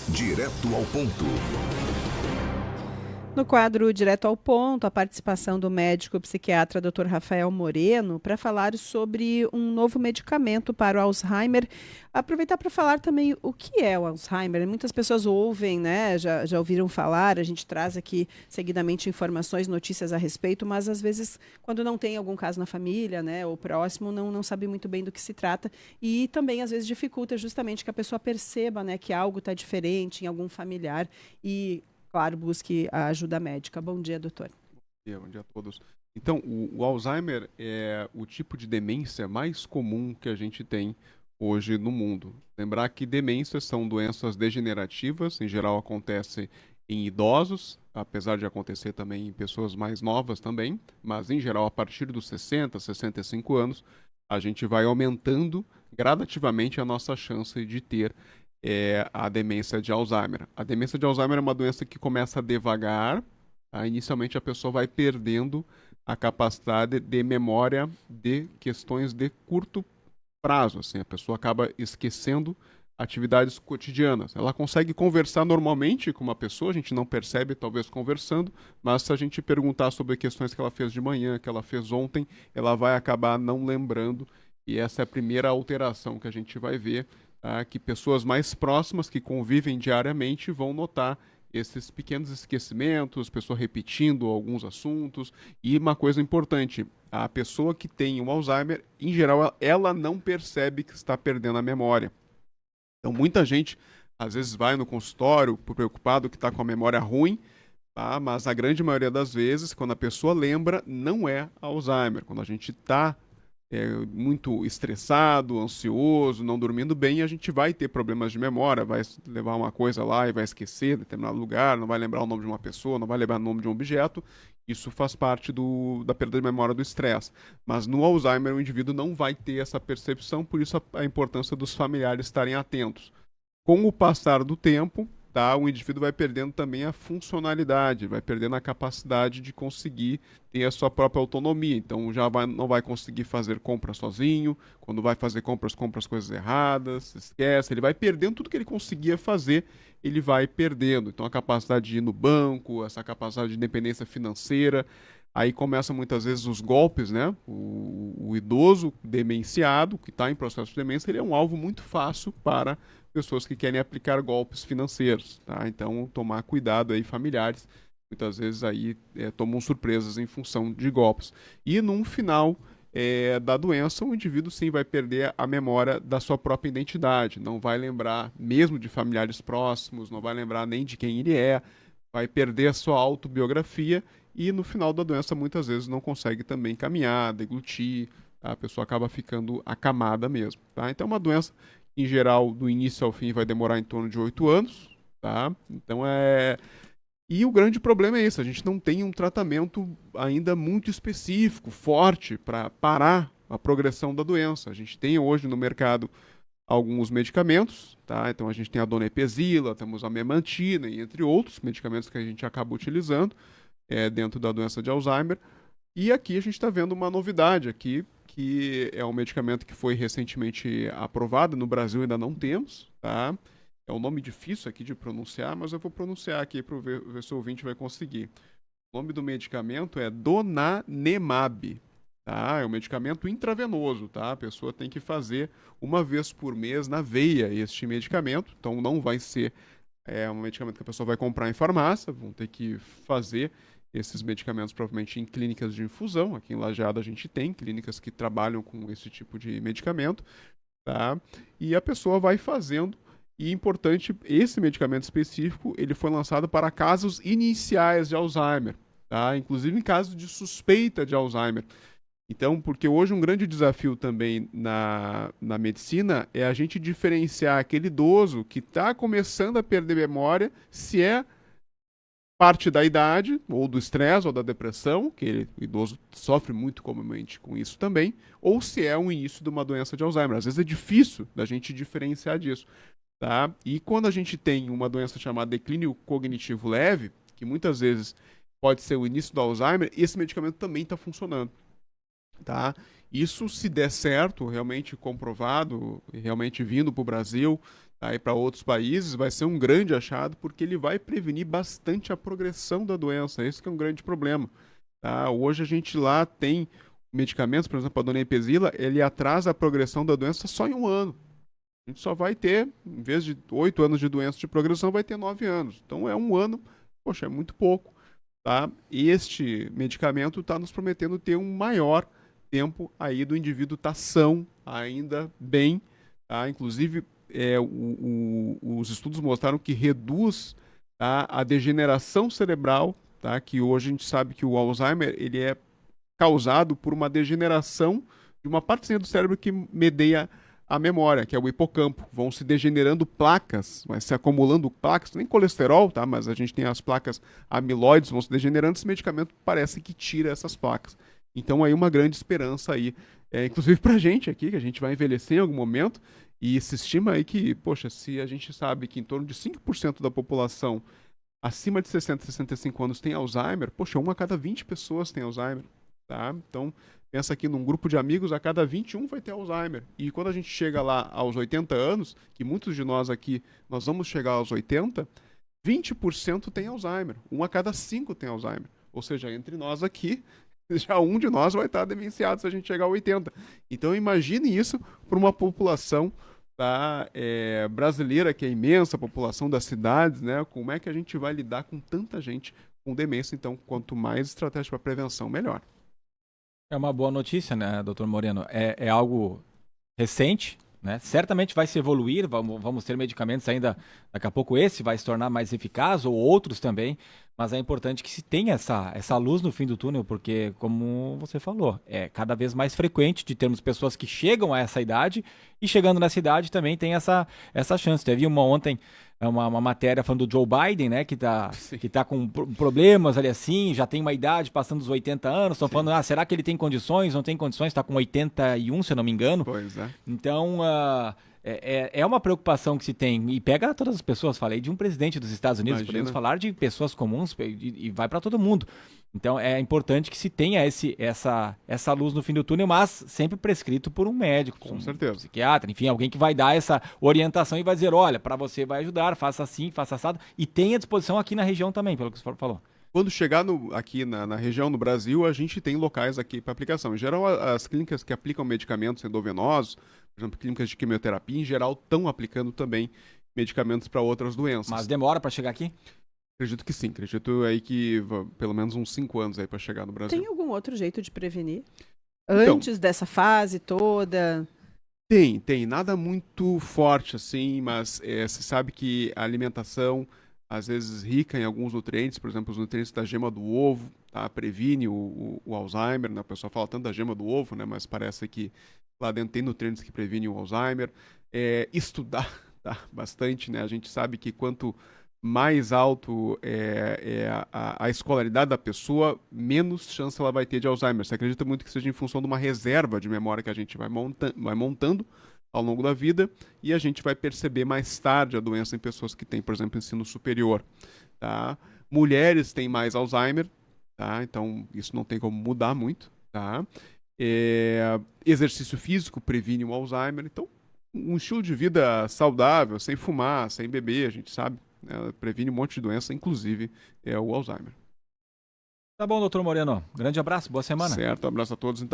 Direto ao ponto. No quadro Direto ao Ponto, a participação do médico psiquiatra Dr. Rafael Moreno para falar sobre um novo medicamento para o Alzheimer. Aproveitar para falar também o que é o Alzheimer. Muitas pessoas ouvem, né? Já ouviram falar, a gente traz aqui seguidamente informações, notícias a respeito, mas às vezes, quando não tem algum caso na família, né, ou próximo, não sabe muito bem do que se trata. E também, às vezes, dificulta justamente que a pessoa perceba, né, que algo está diferente em algum familiar e claro, busque a ajuda médica. Bom dia, doutor. Bom dia a todos. Então, o Alzheimer é o tipo de demência mais comum que a gente tem hoje no mundo. Lembrar que demências são doenças degenerativas, em geral acontece em idosos, apesar de acontecer também em pessoas mais novas também, mas em geral a partir dos 60, 65 anos, a gente vai aumentando gradativamente a nossa chance de ter a demência de Alzheimer. A demência de Alzheimer é uma doença que começa devagar. Inicialmente a pessoa vai perdendo a capacidade de memória de questões de curto prazo. Assim, a pessoa acaba esquecendo atividades cotidianas. Ela consegue conversar normalmente com uma pessoa, a gente não percebe talvez conversando, mas se a gente perguntar sobre questões que ela fez de manhã, que ela fez ontem, ela vai acabar não lembrando. E essa é a primeira alteração que a gente vai ver, que pessoas mais próximas que convivem diariamente vão notar esses pequenos esquecimentos, pessoa repetindo alguns assuntos. E uma coisa importante, a pessoa que tem o Alzheimer, em geral, ela não percebe que está perdendo a memória. Então, muita gente, às vezes, vai no consultório preocupado que está com a memória ruim, tá? Mas a grande maioria das vezes, quando a pessoa lembra, não é Alzheimer. Quando a gente está muito estressado, ansioso, não dormindo bem, a gente vai ter problemas de memória, vai levar uma coisa lá e vai esquecer determinado lugar, não vai lembrar o nome de uma pessoa, não vai lembrar o nome de um objeto. Isso faz parte da perda de memória do estresse. Mas no Alzheimer o indivíduo não vai ter essa percepção, por isso a importância dos familiares estarem atentos. Com o passar do tempo, tá, o indivíduo vai perdendo também a funcionalidade, vai perdendo a capacidade de conseguir ter a sua própria autonomia. Então não vai conseguir fazer compras sozinho, quando vai fazer compras, compra as coisas erradas, esquece, ele vai perdendo tudo que ele conseguia fazer, ele vai perdendo. Então a capacidade de ir no banco, essa capacidade de independência financeira, aí começam muitas vezes os golpes, né? O idoso demenciado, que está em processo de demência, ele é um alvo muito fácil para pessoas que querem aplicar golpes financeiros, tá? Então, tomar cuidado aí, familiares, muitas vezes aí tomam surpresas em função de golpes. E no final da doença, o indivíduo sim vai perder a memória da sua própria identidade, não vai lembrar mesmo de familiares próximos, não vai lembrar nem de quem ele é, vai perder a sua autobiografia e no final da doença muitas vezes não consegue também caminhar, deglutir, tá? A pessoa acaba ficando acamada mesmo, tá? Então é uma doença em geral, do início ao fim, vai demorar em torno de 8 anos, tá? Então E o grande problema é esse, a gente não tem um tratamento ainda muito específico, forte, para parar a progressão da doença. A gente tem hoje no mercado alguns medicamentos, tá? Então a gente tem a donepezila, temos a memantina, e entre outros medicamentos que a gente acaba utilizando dentro da doença de Alzheimer. E aqui a gente está vendo uma novidade aqui, que é um medicamento que foi recentemente aprovado, no Brasil ainda não temos, tá? É um nome difícil aqui de pronunciar, mas eu vou pronunciar aqui para ver se o ouvinte vai conseguir. O nome do medicamento é Donanemab, tá? É um medicamento intravenoso, tá? A pessoa tem que fazer uma vez por mês na veia este medicamento, então não vai ser um medicamento que a pessoa vai comprar em farmácia, vão ter que fazer esses medicamentos provavelmente em clínicas de infusão. Aqui em Lajeado a gente tem clínicas que trabalham com esse tipo de medicamento, tá? E a pessoa vai fazendo. E importante, esse medicamento específico, ele foi lançado para casos iniciais de Alzheimer, tá? Inclusive em casos de suspeita de Alzheimer. Então, porque hoje um grande desafio também na medicina é a gente diferenciar aquele idoso que está começando a perder memória, se é parte da idade, ou do estresse, ou da depressão, que o idoso sofre muito comumente com isso também, ou se é o início de uma doença de Alzheimer. Às vezes é difícil da gente diferenciar disso, tá? E quando a gente tem uma doença chamada declínio cognitivo leve, que muitas vezes pode ser o início do Alzheimer, esse medicamento também está funcionando, tá? Isso, se der certo, realmente comprovado, realmente vindo para o Brasil, tá? E para outros países vai ser um grande achado, porque ele vai prevenir bastante a progressão da doença. Esse que é um grande problema, tá? Hoje a gente lá tem medicamentos, por exemplo, a donepezila, ele atrasa a progressão da doença só em 1 ano. A gente só vai ter, em vez de 8 anos de doença de progressão, vai ter 9 anos. Então é 1 ano, poxa, é muito pouco, tá? E este medicamento está nos prometendo ter um maior tempo aí do indivíduo estar são, ainda bem, tá? Inclusive, os estudos mostraram que reduz, tá, a degeneração cerebral, tá? Que hoje a gente sabe que o Alzheimer ele é causado por uma degeneração de uma partezinha do cérebro que medeia a memória, que é o hipocampo. Vão se degenerando placas, vai se acumulando placas, nem colesterol, tá? Mas a gente tem as placas amiloides, vão se degenerando, esse medicamento parece que tira essas placas. Então aí uma grande esperança aí, inclusive pra gente aqui, que a gente vai envelhecer em algum momento, e se estima aí que, poxa, se a gente sabe que em torno de 5% da população acima de 60, 65 anos tem Alzheimer, poxa, 1 a cada 20 pessoas tem Alzheimer, tá? Então, pensa aqui num grupo de amigos, a cada 21 vai ter Alzheimer. E quando a gente chega lá aos 80 anos, que muitos de nós aqui, nós vamos chegar aos 80, 20% tem Alzheimer. 1 a cada 5 tem Alzheimer. Ou seja, entre nós aqui, já 1 de nós vai estar demenciado se a gente chegar a 80. Então imagine isso para uma população, tá, brasileira, que é imensa, a população das cidades, né? Como é que a gente vai lidar com tanta gente com demência? Então, quanto mais estratégia para prevenção, melhor. É uma boa notícia, né, doutor Moreno? É algo recente, né? Certamente vai se evoluir, vamos ter medicamentos ainda, daqui a pouco esse vai se tornar mais eficaz, ou outros também, mas é importante que se tenha essa luz no fim do túnel, porque, como você falou, é cada vez mais frequente de termos pessoas que chegam a essa idade, e chegando nessa idade também tem essa chance. Teve ontem uma matéria falando do Joe Biden, né, que tá com problemas ali assim, já tem uma idade passando dos 80 anos, estão falando, será que ele tem condições? Não tem condições, está com 81, se eu não me engano. Pois é. Então, é uma preocupação que se tem, e pega todas as pessoas. Falei de um presidente dos Estados Unidos, Imagina. podemos falar de pessoas comuns e vai para todo mundo. Então é importante que se tenha essa luz no fim do túnel, mas sempre prescrito por um médico, Com um certeza. psiquiatra, enfim, alguém que vai dar essa orientação e vai dizer, olha, para você vai ajudar, faça assim, faça assado, e tenha à disposição aqui na região também, pelo que você falou. Quando chegar aqui na região, no Brasil, a gente tem locais aqui para aplicação. Em geral, as clínicas que aplicam medicamentos endovenosos, por exemplo, clínicas de quimioterapia, em geral, estão aplicando também medicamentos para outras doenças. Mas demora para chegar aqui? Acredito que sim. Acredito aí que pelo menos uns 5 anos aí para chegar no Brasil. Tem algum outro jeito de prevenir? Então, Antes dessa fase toda? Tem. Nada muito forte assim, mas você sabe que a alimentação, às vezes rica em alguns nutrientes, por exemplo, os nutrientes da gema do ovo, tá? Previne o Alzheimer, né? O pessoal fala tanto da gema do ovo, né? Mas parece que lá dentro tem nutrientes que previnem o Alzheimer. Estudar, tá? Bastante, né? A gente sabe que quanto mais alto a escolaridade da pessoa, menos chance ela vai ter de Alzheimer. Você acredita muito que seja em função de uma reserva de memória que a gente vai montando ao longo da vida, e a gente vai perceber mais tarde a doença em pessoas que têm, por exemplo, ensino superior. Tá? Mulheres têm mais Alzheimer, tá? Então isso não tem como mudar muito. Tá? Exercício físico previne o Alzheimer. Então, um estilo de vida saudável, sem fumar, sem beber, a gente sabe, previne um monte de doença, inclusive o Alzheimer. Tá bom, doutor Moreno. Grande abraço, boa semana. Certo, abraço a todos então.